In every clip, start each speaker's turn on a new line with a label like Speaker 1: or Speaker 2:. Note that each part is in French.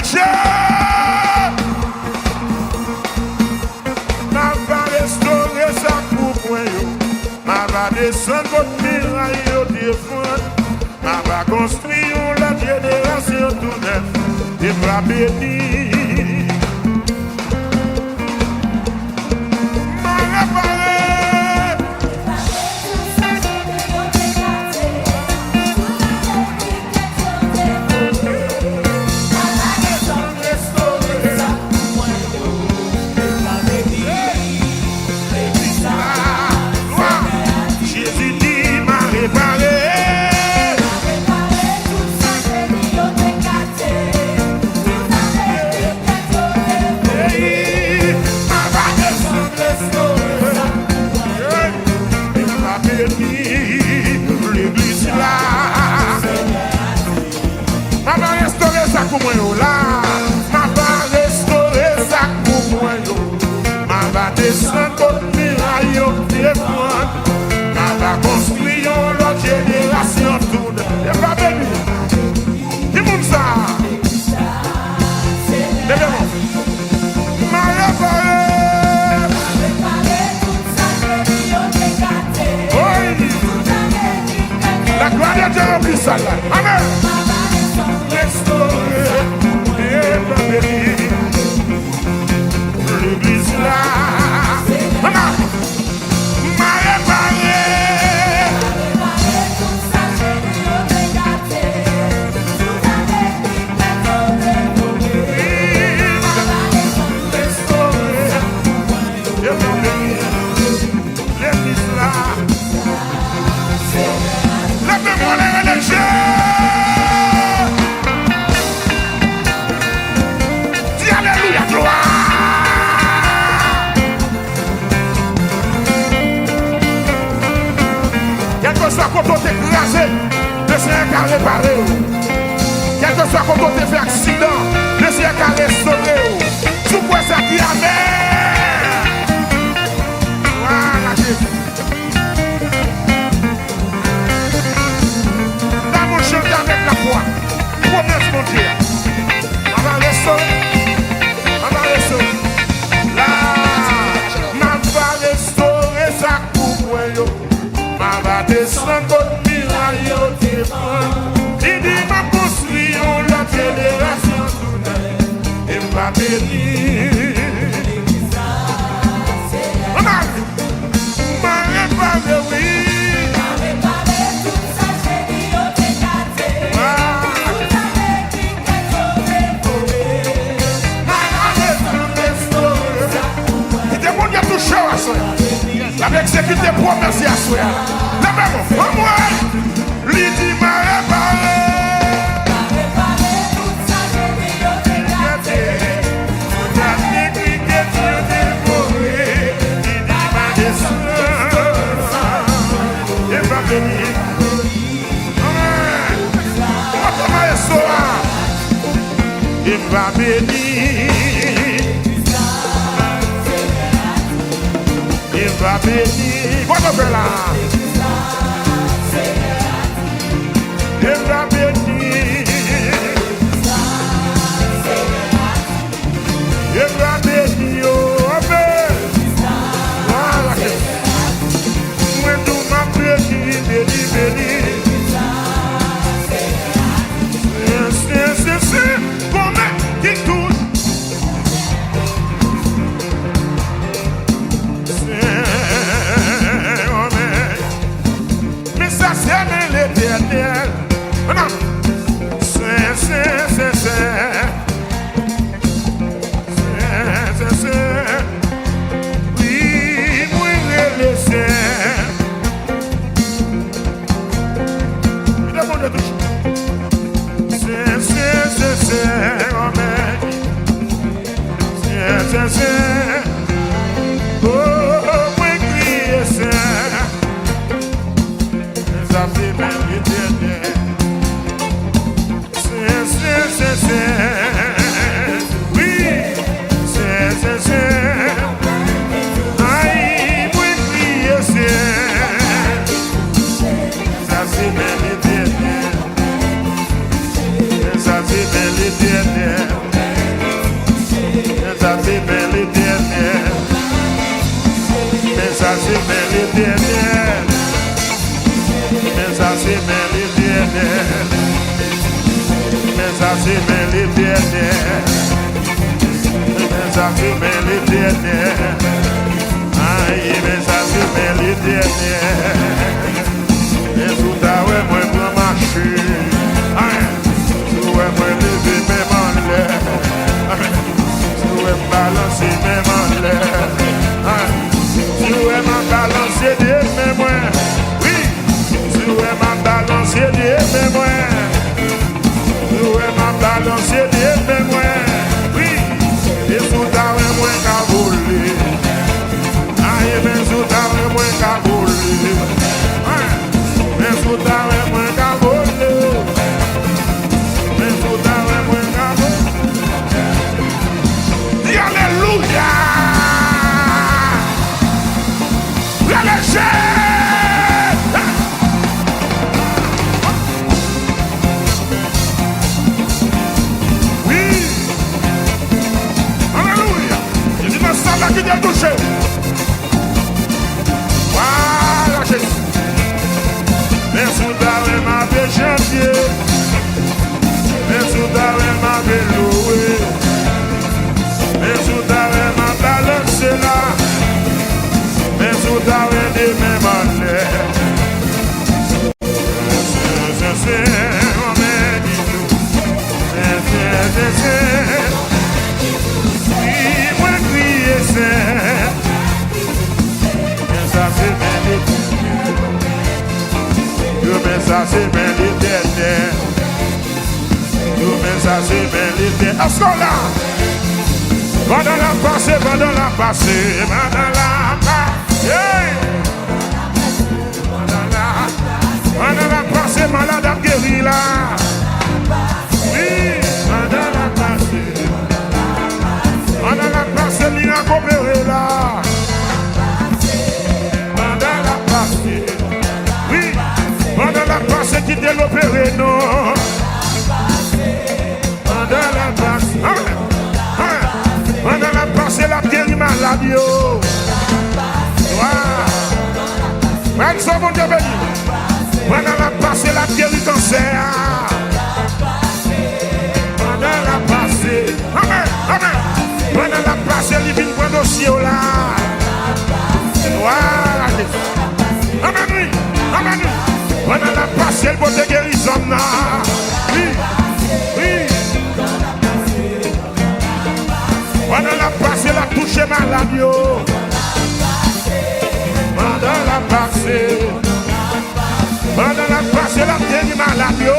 Speaker 1: Dieu. Ma va restaurer sa pour yo. Ma va descendre votre miraille au défendre. Ma va construire la génération tout neuf. Et va bénir. Ma réparer. Jésus dit m'a réparé. L'église là, ma va restaurer ça pour moi là, ma va restaurer ça pour moi ma va descendre au miraille au défendre, ma va construire l'autre génération toute, et pas béni, dis-moi ça, levez-moi, ma réparé. La gloire de Dieu remplit ça là. Amen. Restaurer et bénir l'église là. Amen. M'a réparé. Restaurer et bénir l'église là. Lève-moi les religieux. Dis alléluia, gloire. Quel que soit quand on t'écrasé, le Seigneur a réparé. Quel que soit quand on t'est fait accident, le Seigneur a restauré. Tout quoi ça qui avait. Voilà Jésus. Avec la foi, promesse mon Dieu. On va restaurer, on va restaurer. Là, on va restaurer ça pour moi. On va descendre au miraille au défendre. Il dit, ma construire la génération tout et va bénir. On a réparé, oui. Avec ce qui te promesse à soi. La même, moi, l'idée m'a réparé. Il va bénir. Il va bénir. Quoi qu'on fait là? Il va bénir. Il va bénir. Oh, amen. Voilà. Moi, tout m'a béni, béni, béni. C'est. Comment qui touche? C'est l'éternel. Oui, moi je le sais. Il a bon de toucher. Oh, moi crie c'est. Ça fait même l'éternel. Oui, c'est. Aïe, moi crie c'est. Ça fait même l'éternel. Ça fait même l'éternel. l'éternel. Mais ça c'est mais l'éternel. Mais ça c'est mais l'éternel. Aïe, mais ça c'est mais l'éternel. Et tout à ouais, moi je marche. Aïe, tout ouais, moi lever mes mains en l'air. Tout ouais, balancer mes mains en l'air. Tout ouais, m'a balancer des mes mains. Oui, tout ouais, m'a balancer des mes mains. Tout ouais, m'a balancer des mes mains. Oui, et tout à ouais, moi qu'à voler. Aïe, mais tout à ouais, moi qu'à voler. Mais tout à ouais, moi qu'à voler. Mais tout à ouais, moi qu'à voler. Dis alléluia. Oui. Alléluia. Il dit dans ça là qui vient toucher. Voilà Jésus. Mais sous ta main m'a fait chanter. Mais sous ta main m'a fait louer. Mais sous ta main m'a balancé là. Mais sous ta main de mes malheurs. C'est mon médicou. C'est oui, moi crier c'est. Mais ça c'est bien l'éternel. Mais ça c'est bien l'éternel. Mais ça c'est bien l'éternel. À ce là. Pendant la passée, pendant la passée, pendant la passée. Yeah. Pendant la passée, malade a guéri là. Oui, pendant la passée. Pendant la passée, il a coopéré là. Pendant la passée. Oui, pendant la passée, qui t'a l'opéré, non. Pendant la passée. Pendant la passée, la guéri malade, yo. Même ça, mon Dieu béni. Pendant la passée, la guéri cancer. Pendant la passée. Amen, amen. Pendant la passée, il vient prendre au ciel là. Voilà. Amen, oui. Amen, oui. Pendant la passée, il peut te guérison là. Oui, oui. Pendant la passée, la touche malade, yo. Pendant la passée. Pendant la passée, la guéri malade, yo.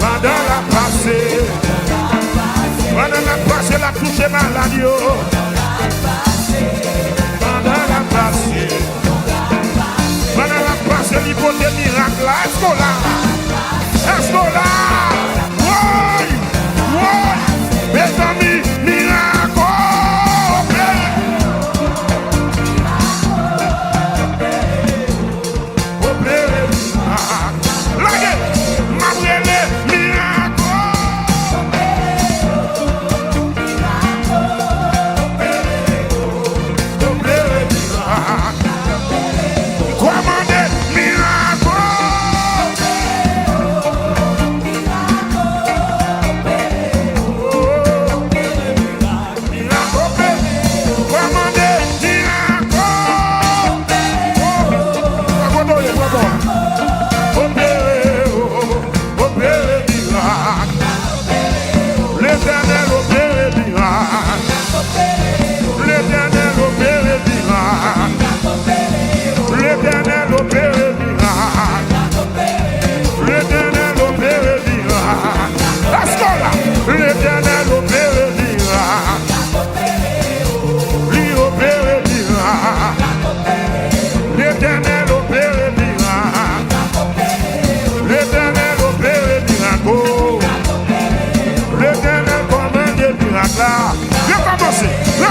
Speaker 1: Pendant la passée. Pendant la passée, la touche malade, yo. Pendant la passée. Pendant la passée, il faut des miracles là. Est-ce qu'on l'a? Est-ce qu'on l'a? Oui, oui. Mes amis, miracle.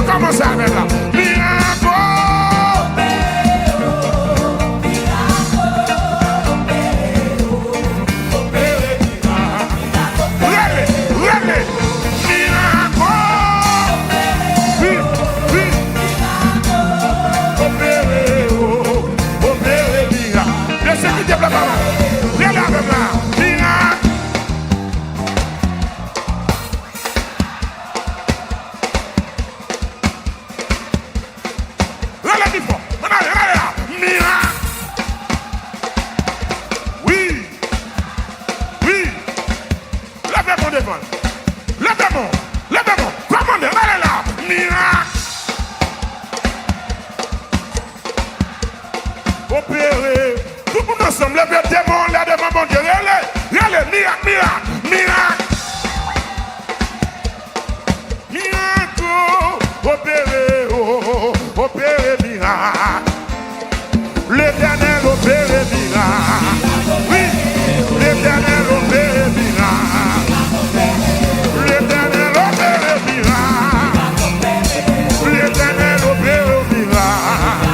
Speaker 1: Commence avec là. Miracle. Viens là, viens là. Miracle. Relève du fond. Relève là. Miracle. Oui. Oui. Levez mon devant. Levez-moi. Levez-moi. Commandez. Allez là. Miracle. Opérer. Tout le monde ensemble. Levez le démon. Levez le démon. Bon Dieu. Allez. Allez. Miracle. Miracle. Miracle. Miracle. Opérer. Oh, opérer. Miracle. L'Éternel opérer. Miracle. Oui. L'Éternel opérer. Miracle. L'Éternel opérer. Miracle. L'Éternel opérer. Miracle.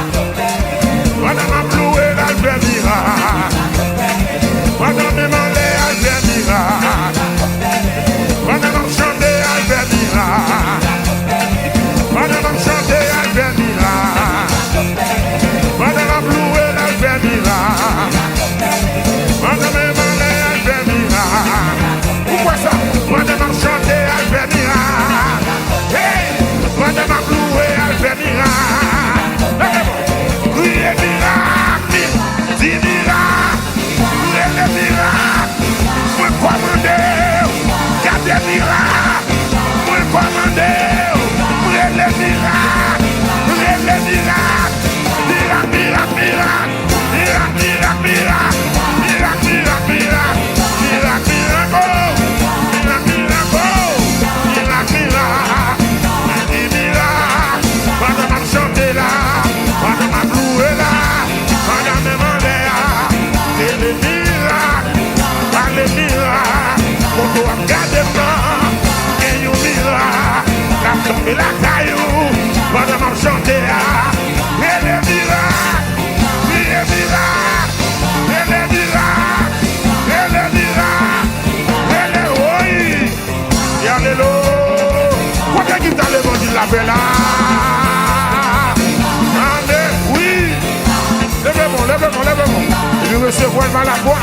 Speaker 1: Madame a ploué, elle fait miracle. Madame a demandé, elle fait miracle. Madame a chanté, elle fait miracle. Madame a chanté, elle fait miracle. Madame a ploué, elle fait miracle. Madame a demandé, elle fait miracle. Pourquoi ça? Madame a chanté, elle fait miracle. Hey! Madame a ploué, elle fait miracle. Criez miracle, dis miracle, criez les miracles, moi commandez, gardez miracle, moi commandez, criez les miracles, criez les miracles, miracle, miracle, miracle, miracle, miracle, miracle, miracle, miracle, miracle, miracle, miracle, miracle, miracle, dis miracle, madame a chanté là. Madame a loué là, madame a demandé là, et les miracles, par les miracles, on doit garder blanc, et un miracle, la tombé la caillou, madame a chanté là, et les miracles, et les miracles, et les miracles, et les miracles, et les oui, et alléluia, quoi qu'il t'a demandé la paix là? Levez-moi, levez-moi. Je vais recevoir par la voix.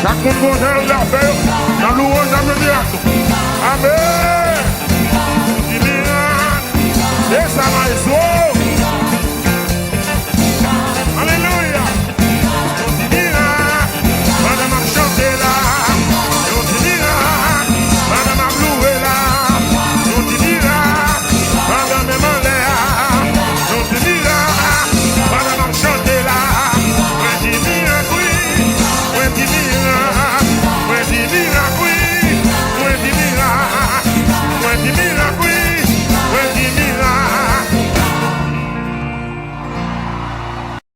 Speaker 1: La composante de la paix. Dans louange, dans le miracle. Amen. Du miracle. Et ça va être